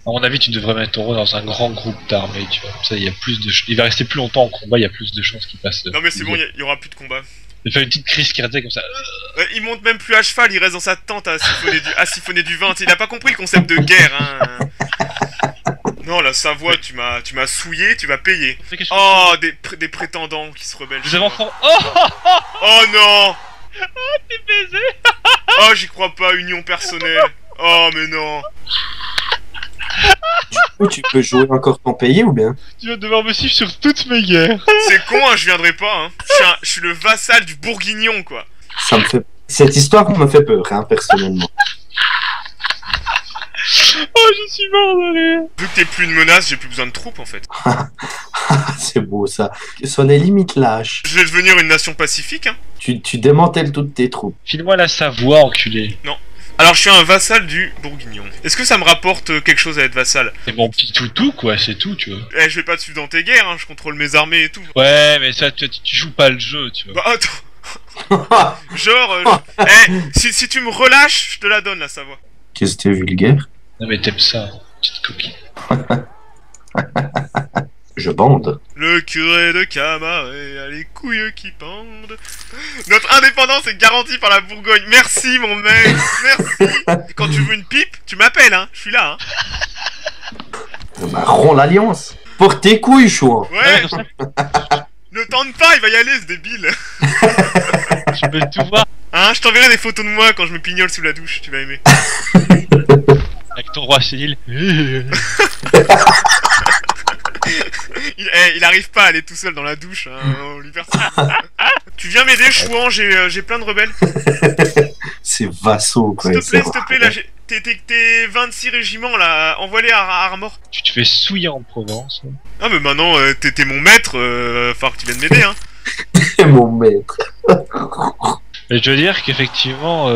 À mon avis, tu devrais mettre ton rôle dans un grand groupe d'armées, tu vois. Comme ça, il y a plus de il va rester plus longtemps en combat, il y a plus de chances qu'il passe. Non mais c'est bon, il y aura plus de combat. Il fait une petite crise cardiaque comme ça. Il monte même plus à cheval, il reste dans sa tente à siphonner du vin. Il a pas compris le concept de guerre, hein. Non, la Savoie, tu m'as souillé, tu vas payer. Oh, des prétendants qui se rebellent. Des enfants. Oh, oh non. oh, t'es baisé. Oh, j'y crois pas, union personnelle. Oh, mais non. Du coup, tu peux jouer encore ton pays ou bien? Tu vas devoir me suivre sur toutes mes guerres. C'est con, hein, je viendrai pas, hein. Je suis le vassal du Bourguignon, quoi. Ça me fait... Cette histoire me fait peur, hein, personnellement. Oh, je suis mort d'aller. Vu que t'es plus une menace, j'ai plus besoin de troupes, en fait. C'est beau, ça. C'en est limite lâche. Je vais devenir une nation pacifique, hein. Tu démantèles toutes tes troupes. File-moi la Savoie, enculé. Non. Alors, je suis un vassal du Bourguignon. Est-ce que ça me rapporte quelque chose à être vassal? C'est mon petit toutou, quoi, c'est tout, tu vois. Eh, je vais pas te suivre dans tes guerres, hein, je contrôle mes armées et tout. Ouais, mais ça, tu joues pas le jeu, tu vois. Bah, attends. Genre, si tu me relâches, je te la donne, la Savoie. Qu'est-ce que t'es vulgaire? Non, mais t'aimes ça, petite coquille. Je bande. Le curé de Camaret a les couilles qui pendent. Notre indépendance est garantie par la Bourgogne. Merci, mon mec. Merci. Quand tu veux une pipe, tu m'appelles, hein. Je suis là, hein. Bah, romps l'alliance. Porte tes couilles, chouan. Ouais. Ne tente pas, il va y aller, ce débile. Tu peux tout voir. Hein, je t'enverrai des photos de moi quand je me pignole sous la douche, tu vas aimer. Avec ton roi Cyril. Il arrive pas à aller tout seul dans la douche, hein, on lui perd ça. Tu viens m'aider, Chouan, j'ai plein de rebelles. C'est vassaux, quoi. S'il te plaît, là, t'es 26 régiments, là, envoie-les à Armor. Tu te fais souiller en Provence. Hein. Ah, mais maintenant, t'es mon maître, faut que tu viennes m'aider, hein. C'est mon maître. Mais je veux dire qu'effectivement,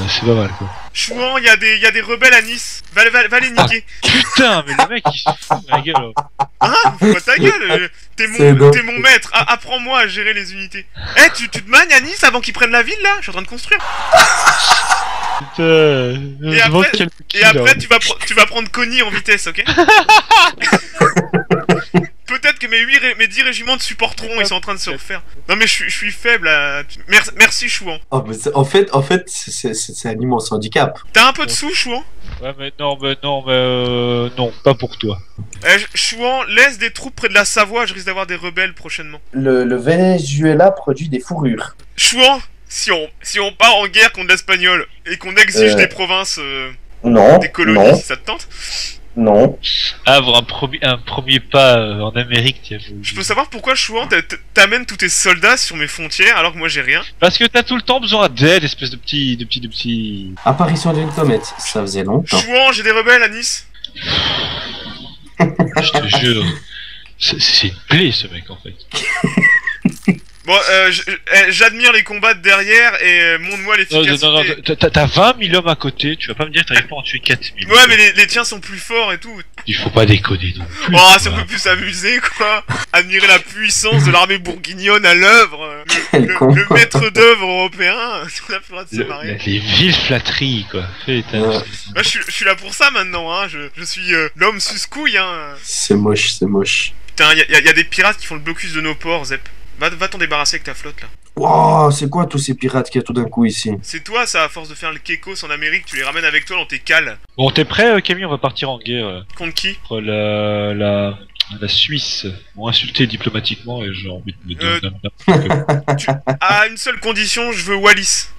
c'est pas mal, quoi. Chouan, y a des rebelles à Nice. Va les niquer. Putain, mais le mec, il se fout de ma gueule. Hein? Fous-moi ta gueule. T'es mon maître. Apprends-moi à gérer les unités. Eh, tu te magnes à Nice avant qu'ils prennent la ville, là? Je suis en train de construire. Putain. Et après, tu vas prendre Connie en vitesse, ok? Peut-être que mes 10 régiments te supporteront, ils sont en train de se refaire. Non mais je suis faible là. Merci Chouan. Oh, mais en fait, c'est un immense handicap. T'as un peu de sous, Chouan? Ouais, mais non, pas pour toi. Chouan, laisse des troupes près de la Savoie, je risque d'avoir des rebelles prochainement. Le Venezuela produit des fourrures. Chouan, si on part en guerre contre l'Espagnol et qu'on exige des provinces, non, des colonies, si ça te tente? Non. Avoir un premier pas en Amérique, tiens. Je peux savoir pourquoi, Chouan, t'amènes tous tes soldats sur mes frontières alors que moi j'ai rien? Parce que t'as tout le temps besoin d'aide, espèce de petit... Apparition d'une comète, ça faisait longtemps. Chouan, j'ai des rebelles à Nice. Je te jure. C'est une plaie, ce mec, en fait. Bon, j'admire les combats de derrière et montre-moi l'efficacité. Non, t'as 20 000 hommes à côté, tu vas pas me dire que t'arrives pas à en tuer 4 000. Ouais, mais les tiens sont plus forts et tout. Il faut pas déconner non plus. Oh, si on peut plus s'amuser, quoi. Admirer la puissance de l'armée bourguignonne à l'œuvre. Le maître d'œuvre européen. On a plus de se marier. Les villes flatteries, quoi. Moi, je suis là pour ça maintenant, hein. Je suis l'homme suscouille, hein. C'est moche, c'est moche. Putain, y a des pirates qui font le blocus de nos ports, Zep. Va t'en débarrasser avec ta flotte là. Wow, c'est quoi tous ces pirates qu'il y a tout d'un coup ici? C'est toi ça, à force de faire le Kekos en Amérique, tu les ramènes avec toi dans tes cales. Bon, t'es prêt, Camille? On va partir en guerre. Contre qui? Contre la Suisse. M'ont insulté diplomatiquement et j'ai envie de me dire... À une seule condition, je veux Wallis.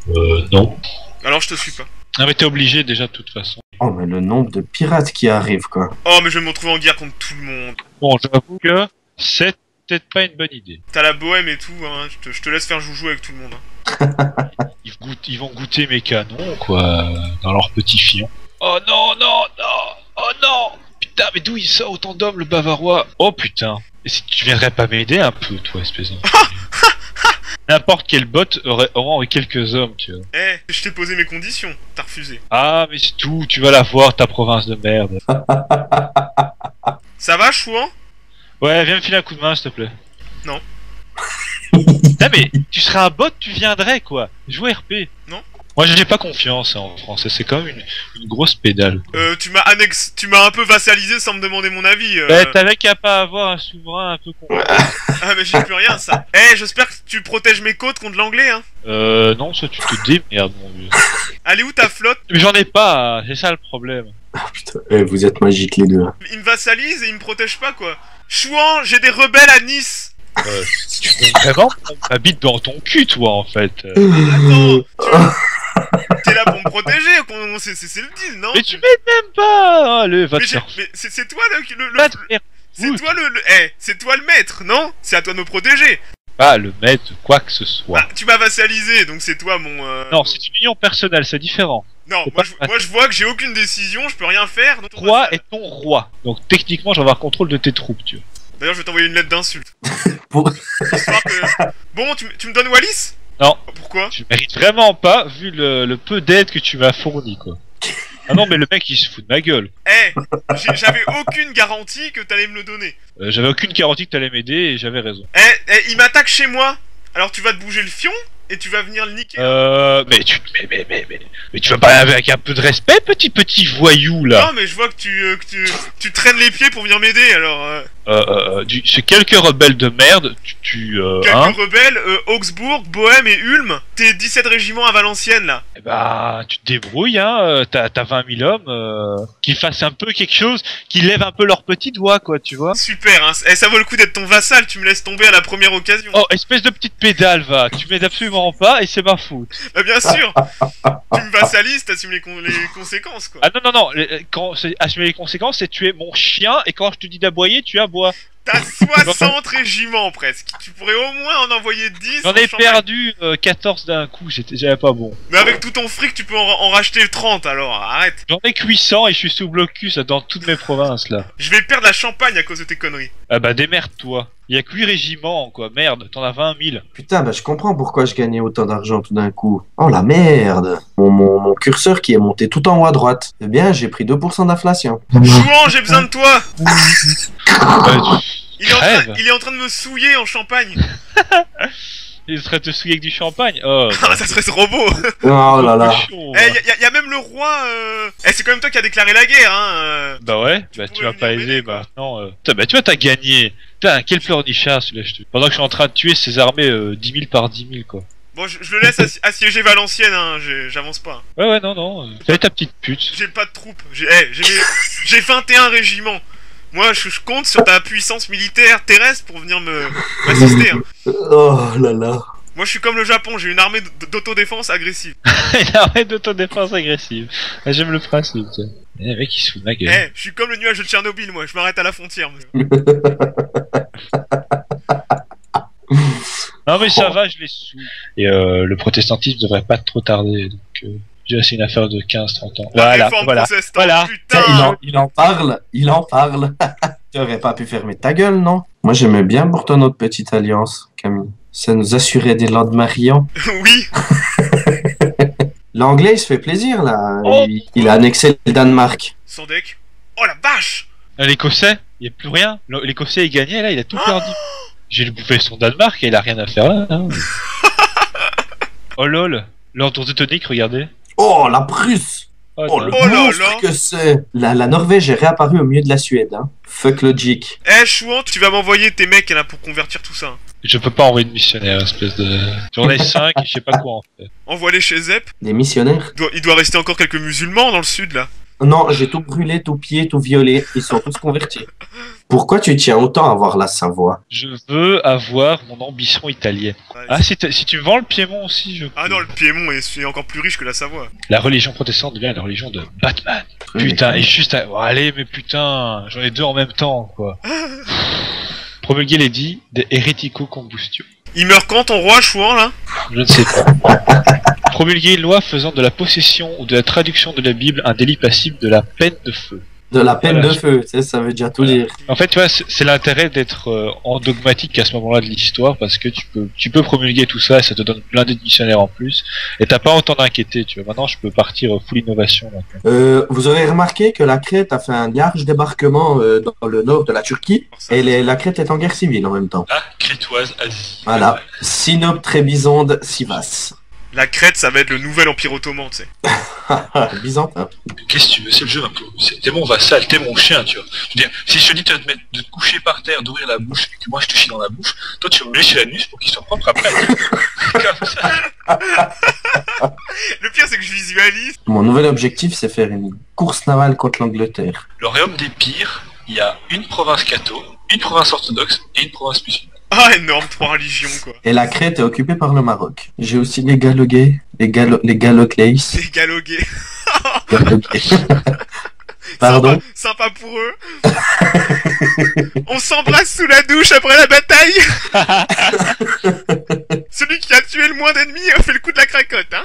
Non. Alors je te suis pas. Ah mais t'es obligé déjà de toute façon. Oh mais le nombre de pirates qui arrivent quoi. Oh mais je vais me retrouver en guerre contre tout le monde. Bon, j'avoue que c'est peut-être pas une bonne idée. T'as la bohème et tout, hein. Je te laisse faire joujou avec tout le monde. Hein. Ils vont goûter mes canons, quoi, dans leur petit fion. Oh non, non, non. Oh non. Putain, mais d'où il sort autant d'hommes, le Bavarois? Oh putain. Et si tu viendrais pas m'aider un peu, toi, espèce de... N'importe quel bot aurait quelques hommes, tu vois. Eh, je t'ai posé mes conditions, t'as refusé. Ah, mais c'est tout, tu vas la voir, ta province de merde. Ça va, Chouan? Ouais, viens me filer un coup de main, s'il te plaît. Non. Non mais, tu serais un bot, tu viendrais, quoi. Jouer RP. Non. Moi j'ai pas confiance en français, c'est quand même une grosse pédale. Tu m'as un peu vassalisé sans me demander mon avis. T'avais qu'à pas avoir un souverain un peu con. Ah mais j'ai plus rien ça. Eh, j'espère que tu protèges mes côtes contre l'anglais, hein. Non, ça tu te démerdes mon vieux. Allez où ta flotte? Mais j'en ai pas, c'est ça le problème. Ah putain, vous êtes magiques les deux. Hein. Il me vassalise et il me protège pas quoi. Chouan, j'ai des rebelles à Nice. Tu veux vraiment m'habites dans ton cul toi en fait. Attends, t'es là pour me protéger, c'est le deal, non? Mais tu m'aides même pas. Allez, va te faire. Mais c'est toi Va te faire. c'est toi le maître, non? C'est à toi de me protéger. Pas le maître, quoi que ce soit. Bah, tu m'as vassalisé, donc c'est toi mon... Non, c'est une union personnelle, c'est différent. Non, moi je vois que j'ai aucune décision, je peux rien faire. Roi est ton roi. Donc techniquement, je vais avoir contrôle de tes troupes, tu vois. D'ailleurs, je vais t'envoyer une lettre d'insulte. Pour- Histoire que... Bon, tu me donnes Wallis? Non. Pourquoi? Tu mérites vraiment pas, vu le peu d'aide que tu m'as fourni, quoi. Ah non, mais le mec, il se fout de ma gueule. Eh, j'avais aucune garantie que t'allais me le donner. J'avais aucune garantie que t'allais m'aider et j'avais raison. Il m'attaque chez moi. Alors tu vas te bouger le fion et tu vas venir le niquer. Mais tu vas pas avec un peu de respect, petit voyou, là. Non, mais je vois que tu traînes les pieds pour venir m'aider, alors... C'est quelques rebelles de merde, Quelques rebelles, Augsbourg, Bohème et Ulm, t'es 17 régiments à Valenciennes, là. Eh bah, tu te débrouilles, hein, t'as 20 000 hommes, qui fassent un peu quelque chose, qui lèvent un peu leur petit doigt, quoi, tu vois. Super, hein, ça vaut le coup d'être ton vassal, tu me laisses tomber à la première occasion. Oh, espèce de petite pédale, va, tu m'aides absolument pas, et c'est ma faute. Bah bien sûr. Tu me vassalises, t'assumes les conséquences, quoi. Ah non, quand assumer les conséquences, c'est tuer mon chien, et quand je te dis d'aboyer, tu aboies. T'as 60 régiments presque. Tu pourrais au moins en envoyer 10. J'en ai perdu 14 d'un coup, j'avais pas bon. Mais avec tout ton fric, tu peux en racheter 30, alors arrête. J'en ai que 800 et je suis sous blocus dans toutes mes provinces là. Je vais perdre la Champagne à cause de tes conneries. Ah bah démerde-toi. Il y a que 8 régiments quoi, merde, t'en as 20 000. Putain, bah je comprends pourquoi je gagnais autant d'argent tout d'un coup. Oh la merde. Mon curseur qui est monté tout en haut à droite. Eh bien, j'ai pris 2% d'inflation. Jouan, j'ai besoin de toi. Il Crève. est en train de me souiller en Champagne. Il serait te souiller avec du champagne. Oh, Ah, ça serait trop beau. Oh là là. Y a même le roi. C'est quand même toi qui a déclaré la guerre, hein. Bah ouais, bah tu vas pas aider maintenant. Bah tu vois, t'as gagné. Putain, quel pleurnichard celui-là, pendant que je suis en train de tuer ces armées 10 000 par 10 000 quoi. Bon, je le laisse assiéger Valenciennes, hein, j'avance pas. Ouais, non. Fais ta petite pute. J'ai pas de troupes. J'ai 21 régiments. Moi, je compte sur ta puissance militaire terrestre pour venir m'assister. Hein. Oh là là. Moi, je suis comme le Japon, j'ai une armée d'autodéfense agressive. Une armée d'autodéfense agressive. Ah, j'aime le principe, tiens. Le mec, il se fout de ma gueule. Je suis comme le nuage de Tchernobyl, moi, je m'arrête à la frontière. Non mais ça va, je les sous. Et le protestantisme devrait pas trop tarder, donc déjà c'est une affaire de 15-30 ans. Voilà. Putain. Il en parle. Tu aurais pas pu fermer ta gueule, non? Moi j'aimais bien pourtant notre petite alliance, Camille. Ça nous assurait des Landmarians. Oui. L'anglais il se fait plaisir là. Oh. Il a annexé le Danemark. Sans deck. Oh la vache. L'écossais, il y a plus rien. L'écossais il gagnait là, il a tout perdu. J'ai le bouffé son Danemark et il a rien à faire là. Hein. Oh lol, l'ordre teutonique, regardez. Oh la Prusse. Oh le monstre que c'est. La Norvège est réapparue au milieu de la Suède. Hein. Fuck logic. Chouan, tu vas m'envoyer tes mecs là pour convertir tout ça. Je peux pas envoyer de missionnaire, espèce de... J'en ai 5 et je sais pas quoi en fait. Envoie-les chez Zep. Des missionnaires? Il doit rester encore quelques musulmans dans le sud là. Non, j'ai tout brûlé, tout pillé, tout violé. Ils sont tous convertis. Pourquoi tu tiens autant à voir la Savoie? Je veux avoir mon ambition italienne. Ah, si tu vends le Piémont aussi, je... Ah non, le Piémont est encore plus riche que la Savoie. La religion protestante devient la religion de Batman. Putain, et juste à... Oh, allez, mais putain, j'en ai deux en même temps, quoi. Promulguer l'édit de Heretico Combustio. Il meurt quand ton roi, Chouan, là? Je ne sais pas. Promulguer une loi faisant de la possession ou de la traduction de la Bible un délit passible de la peine de feu. De la peine de feu, ça veut déjà tout dire. En fait, tu vois, c'est l'intérêt d'être en dogmatique à ce moment-là de l'histoire, parce que tu peux promulguer tout ça et ça te donne plein d'éditionnaires en plus, et t'as pas autant d'inquiéter, tu vois. Maintenant, je peux partir full innovation. Vous aurez remarqué que la Crète a fait un large débarquement dans le nord de la Turquie, et la Crète est en guerre civile en même temps. Ah, crétoise, Asie. Voilà. Sinope, Trébizonde, Sivas. La Crète, ça va être le nouvel empire ottoman, tu sais. Byzantin. Qu'est-ce que tu veux? C'est le jeu un peu. T'es mon vassal, t'es mon chien, tu vois. Je veux dire, si je te dis de te coucher par terre, d'ouvrir la bouche, et que moi je te chie dans la bouche, toi tu vas me lécher l'anus pour qu'il soit propre après. Comme ça. Le pire, c'est que je visualise. Mon nouvel objectif, c'est faire une course navale contre l'Angleterre. Le royaume des pires, il y a une province catho, une province orthodoxe et une province musulmane. Ah, énorme, 3 religions, quoi. Et la Crète est occupée par le Maroc. J'ai aussi les Galoguais, les Galoclais. C'est galogué. Galoguais. Pardon. Sympa pour eux. On s'embrasse sous la douche après la bataille. Celui qui a tué le moins d'ennemis a fait le coup de la cracotte, hein.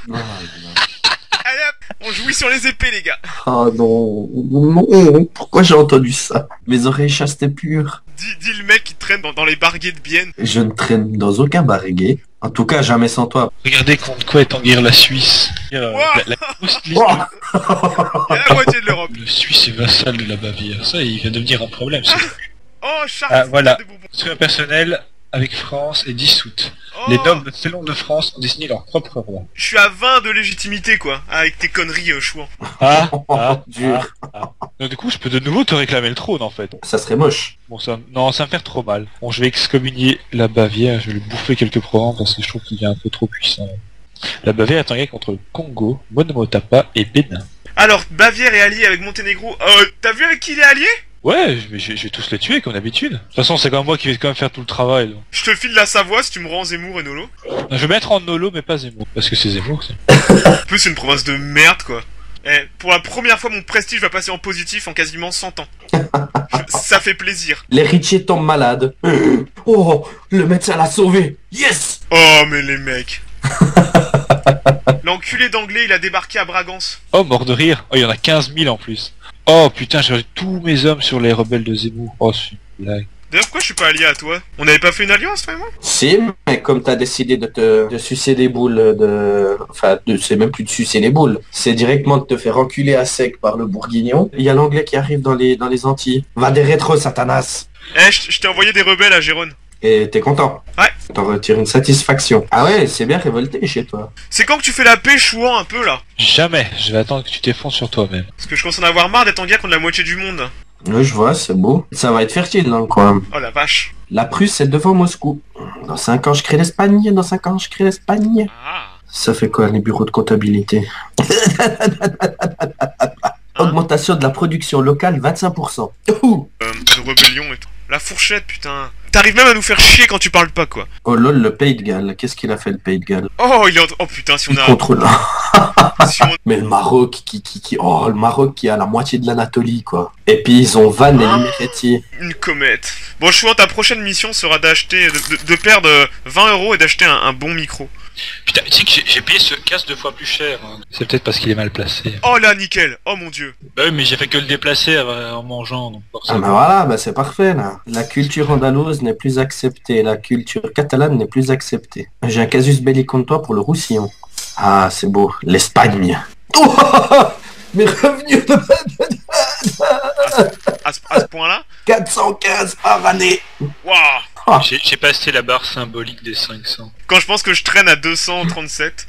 Allez hop, on jouit sur les épées, les gars. Oh non, non, pourquoi j'ai entendu ça? Mes oreilles chastes et pures. Dis le mec qui traîne dans les barguets de Bienne. Je ne traîne dans aucun barguet. En tout cas, jamais sans toi. Regardez contre quoi est en guerre la Suisse. La grosse liste Oh Il y a la moitié de l'Europe. Le Suisse est vassal de la Bavière. Ça, il vient de devenir un problème. Oh, Charles, Ah, voilà. des bonbons. Ce personnel avec France est dissoute. Oh, Les nobles selon de France ont désigné leur propre roi. je suis à 20 de légitimité, quoi. Avec tes conneries, chouan. Dur. Donc, du coup, je peux de nouveau te réclamer le trône, en fait. Ça serait moche. Bon, ça me fait trop mal. Bon, je vais excommunier la Bavière. Je vais lui bouffer quelques provinces parce que je trouve qu'il est un peu trop puissant. La Bavière est en guerre contre le Congo, Monomotapa et Bénin. Alors, Bavière est alliée avec Monténégro. T'as vu avec qui il est allié? Ouais, je vais tous les tuer comme d'habitude. De toute façon, c'est quand même moi qui vais quand même faire tout le travail. Donc. Je te file la Savoie si tu me rends Zemmour et Nolo. Je vais mettre en Nolo, mais pas Zemmour. Parce que c'est Zemmour, ça. En plus, c'est une province de merde, quoi. Eh, pour la première fois, mon prestige va passer en positif en quasiment 100 ans. Ça fait plaisir. L'héritier tombe malade. Oh, le médecin l'a sauvé. Yes. Oh, mais les mecs. L'enculé d'anglais, il a débarqué à Bragance. Oh, mort de rire. Oh, il y en a 15 000 en plus. Oh, putain, j'ai tous mes hommes sur les rebelles de Zemmour. Oh, c'est une blague. D'ailleurs, pourquoi je suis pas allié à toi? On n'avait pas fait une alliance, toi et moi? Si, mais comme t'as décidé de sucer les boules Enfin, c'est même plus de sucer les boules. C'est directement de te faire enculer à sec par le bourguignon. Il y a l'anglais qui arrive dans les Antilles. Va des rétros, Satanas. Eh, je t'ai envoyé des rebelles à Gérone. Et t'es content? Ouais. T'en retires une satisfaction. Ah ouais, c'est bien révolté chez toi. C'est quand que tu fais la paix, chouan, un peu, là? Jamais. Je vais attendre que tu t'effondres sur toi-même. Parce que je commence à en avoir marre d'être en guerre contre la moitié du monde. Ouais, je vois, c'est beau. Ça va être fertile dans le coin. Oh la vache. La Prusse est devant Moscou. Dans 5 ans, je crée l'Espagne. Dans 5 ans, je crée l'Espagne. Ah. Ça fait quoi, les bureaux de comptabilité? Augmentation de la production locale, 25%. Ouh. De rébellion et tout. La fourchette, putain. T'arrives même à nous faire chier quand tu parles pas, quoi. Oh lol, le Pays de Galles. Qu'est-ce qu'il a fait, le Pays de Galles? Oh, il est en... Oh putain, si on Il a... contrôle. si on... Mais le Maroc, Oh, le Maroc qui a la moitié de l'Anatolie, quoi. Et puis, ils ont Van et l'Imereti. Une comète. Bon, chouan, ta prochaine mission sera d'acheter... De perdre 20 € et d'acheter un bon micro. Putain, tu sais que j'ai payé ce casque 2 fois plus cher. Hein. C'est peut-être parce qu'il est mal placé. Oh là, nickel. Oh mon dieu. Bah oui, mais j'ai fait que le déplacer en mangeant, donc Ah forcément. bah voilà, bah c'est parfait, là. La culture andalouse n'est plus acceptée. La culture catalane n'est plus acceptée. J'ai un casus belli contre toi pour le Roussillon. Ah, c'est beau. L'Espagne. Oh, mes revenus de... À ce point-là 415 par année. Waouh. Ah. J'ai passé la barre symbolique des 500. Quand je pense que je traîne à 237.